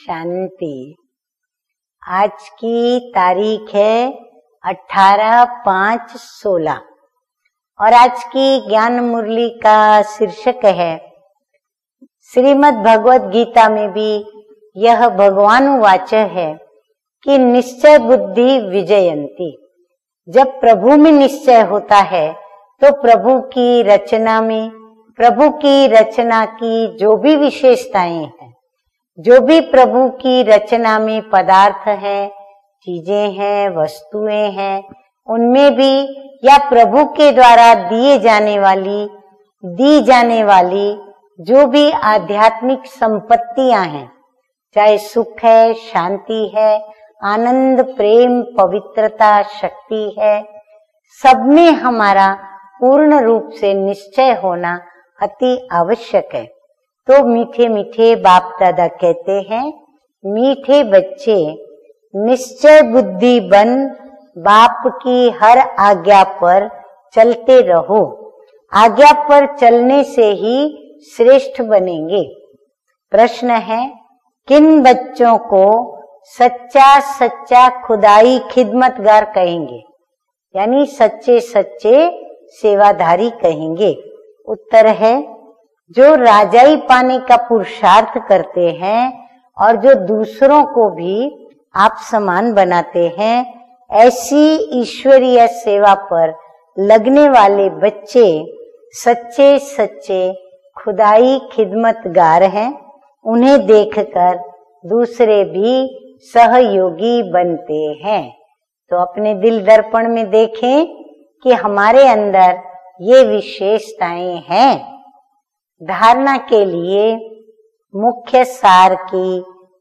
शांति। आज की तारीख है 18/5/16 और आज की ज्ञान मुरली का शीर्षक है, श्रीमद् भगवत गीता में भी यह भगवानुवाच है कि निश्चय बुद्धि विजयंती। जब प्रभु में निश्चय होता है तो प्रभु की रचना में, प्रभु की रचना की जो भी विशेषताएं हैं, जो भी प्रभु की रचना में पदार्थ हैं, चीजें हैं, वस्तुएं हैं, उनमें भी या प्रभु के द्वारा दी जाने वाली जो भी आध्यात्मिक संपत्तियां हैं, चाहे सुख है, शांति है, आनंद, प्रेम, पवित्रता, शक्ति है, सब में हमारा पूर्ण रूप से निश्चय होना अति आवश्यक है। तो मीठे मीठे बाप दादा कहते हैं, मीठे बच्चे निश्चय बुद्धि बन बाप की हर आज्ञा पर चलते रहो। आज्ञा पर चलने से ही श्रेष्ठ बनेंगे। प्रश्न है, किन बच्चों को सच्चा सच्चा खुदाई खिदमतगार कहेंगे, यानी सच्चे सच्चे सेवाधारी कहेंगे? उत्तर है, जो राजाई पाने का पुरुषार्थ करते हैं और जो दूसरों को भी आप समान बनाते हैं, ऐसी ईश्वरीय सेवा पर लगने वाले बच्चे सच्चे सच्चे खुदाई खिदमतगार हैं। उन्हें देखकर दूसरे भी सहयोगी बनते हैं। तो अपने दिल दर्पण में देखें कि हमारे अंदर ये विशेषताएं हैं। धारणा के लिए मुख्य सार की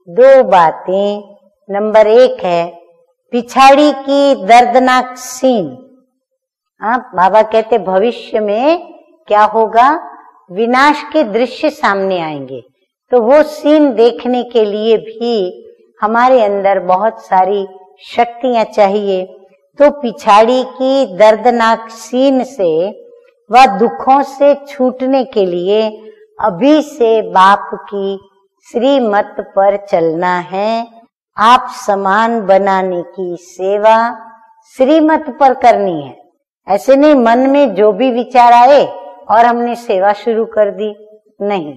दो बातें। नंबर 1 है पिछाड़ी की दर्दनाक सीन। बाबा कहते भविष्य में क्या होगा, विनाश के दृश्य सामने आएंगे। तो वो सीन देखने के लिए भी हमारे अंदर बहुत सारी शक्तियां चाहिए। तो पिछाड़ी की दर्दनाक सीन से व दुखों से छूटने के लिए अभी से बाप की श्रीमत पर चलना है। आप समान बनाने की सेवा श्रीमत पर करनी है। ऐसे नहीं मन में जो भी विचार आए और हमने सेवा शुरू कर दी, नहीं।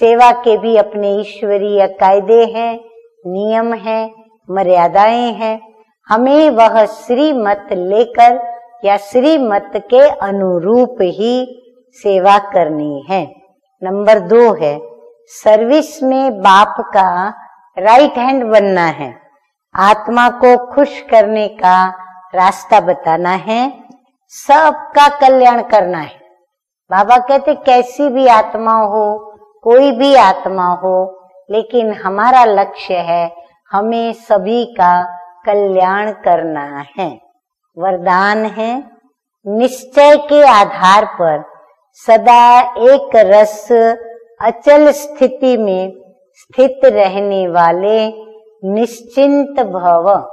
सेवा के भी अपने ईश्वरीय कायदे हैं, नियम हैं, मर्यादाएं हैं। हमें वह श्रीमत लेकर या श्रीमत के अनुरूप ही सेवा करनी है। नंबर 2 है सर्विस में बाप का राइट हैंड बनना है। आत्मा को खुश करने का रास्ता बताना है, सबका कल्याण करना है। बाबा कहते कैसी भी आत्मा हो, कोई भी आत्मा हो, लेकिन हमारा लक्ष्य है हमें सभी का कल्याण करना है। वरदान है, निश्चय के आधार पर सदा एक रस अचल स्थिति में स्थित रहने वाले निश्चिंत भव।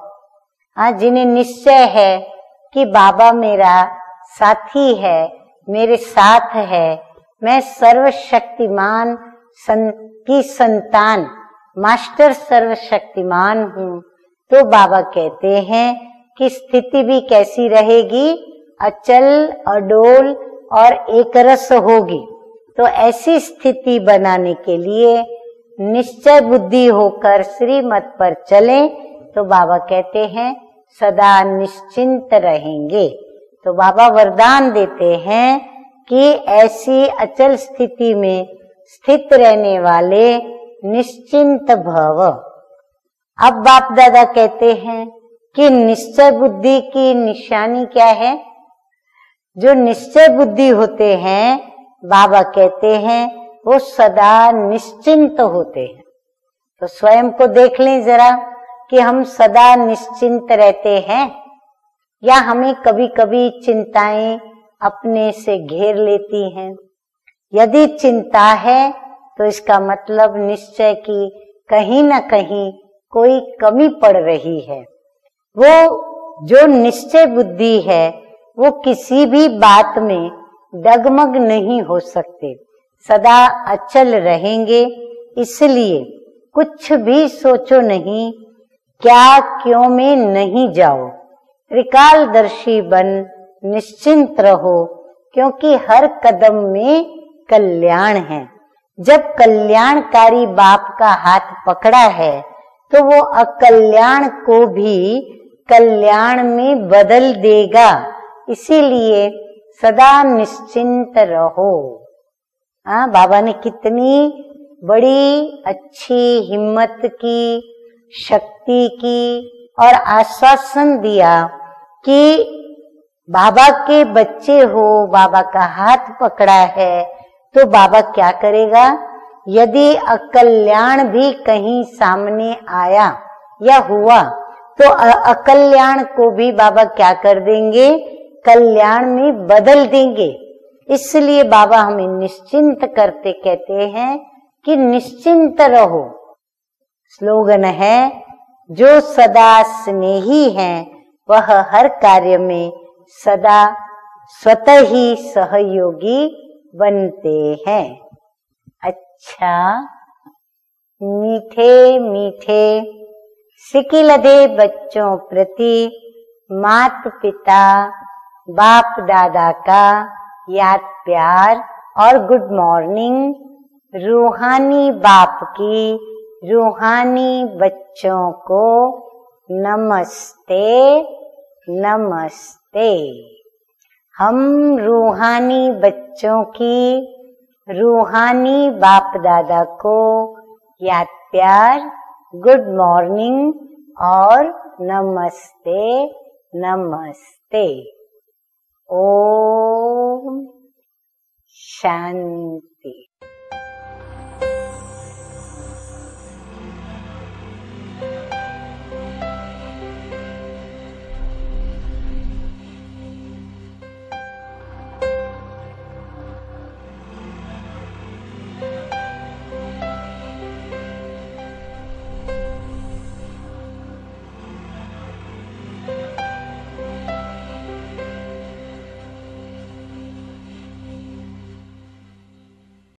जिन्हें निश्चय है कि बाबा मेरा साथी है, मेरे साथ है, मैं सर्वशक्तिमान की संतान, मास्टर सर्वशक्तिमान हूँ। तो बाबा कहते हैं कि स्थिति भी कैसी रहेगी, अचल, अडोल और एकरस होगी। तो ऐसी स्थिति बनाने के लिए निश्चय बुद्धि होकर श्रीमत पर चलें तो बाबा कहते हैं सदा निश्चिंत रहेंगे। तो बाबा वरदान देते हैं कि ऐसी अचल स्थिति में स्थित रहने वाले निश्चिंत भव। अब बाप दादा कहते हैं कि निश्चय बुद्धि की निशानी क्या है। जो निश्चय बुद्धि होते हैं, बाबा कहते हैं वो सदा निश्चिंत होते हैं। तो स्वयं को देख लें जरा कि हम सदा निश्चिंत रहते हैं या हमें कभी कभी चिंताएं अपने से घेर लेती हैं। यदि चिंता है तो इसका मतलब निश्चय की कहीं न कहीं कोई कमी पड़ रही है। वो जो निश्चय बुद्धि है वो किसी भी बात में डगमग नहीं हो सकते, सदा अचल रहेंगे। इसलिए कुछ भी सोचो नहीं, क्या क्यों में नहीं जाओ, त्रिकालदर्शी बन निश्चिंत रहो, क्योंकि हर कदम में कल्याण है। जब कल्याणकारी बाप का हाथ पकड़ा है तो वो अकल्याण को भी कल्याण में बदल देगा। इसीलिए सदा निश्चिंत रहो। बाबा ने कितनी बड़ी अच्छी हिम्मत की, शक्ति की और आश्वासन दिया कि बाबा के बच्चे हो, बाबा का हाथ पकड़ा है तो बाबा क्या करेगा। यदि अकल्याण भी कहीं सामने आया या हुआ तो अकल्याण को भी बाबा क्या कर देंगे, कल्याण में बदल देंगे। इसलिए बाबा हमें निश्चिंत करते कहते हैं कि निश्चिंत रहो। स्लोगन है, जो सदा स्नेही है वह हर कार्य में सदा स्वतः ही सहयोगी बनते हैं। अच्छा, मीठे मीठे सिकिलधे बच्चों प्रति मात पिता बाप दादा का याद प्यार और गुड मॉर्निंग। रूहानी बाप की रूहानी बच्चों को नमस्ते नमस्ते। हम रूहानी बच्चों की रूहानी बाप दादा को याद प्यार, गुड मॉर्निंग और नमस्ते नमस्ते। ओम शांति।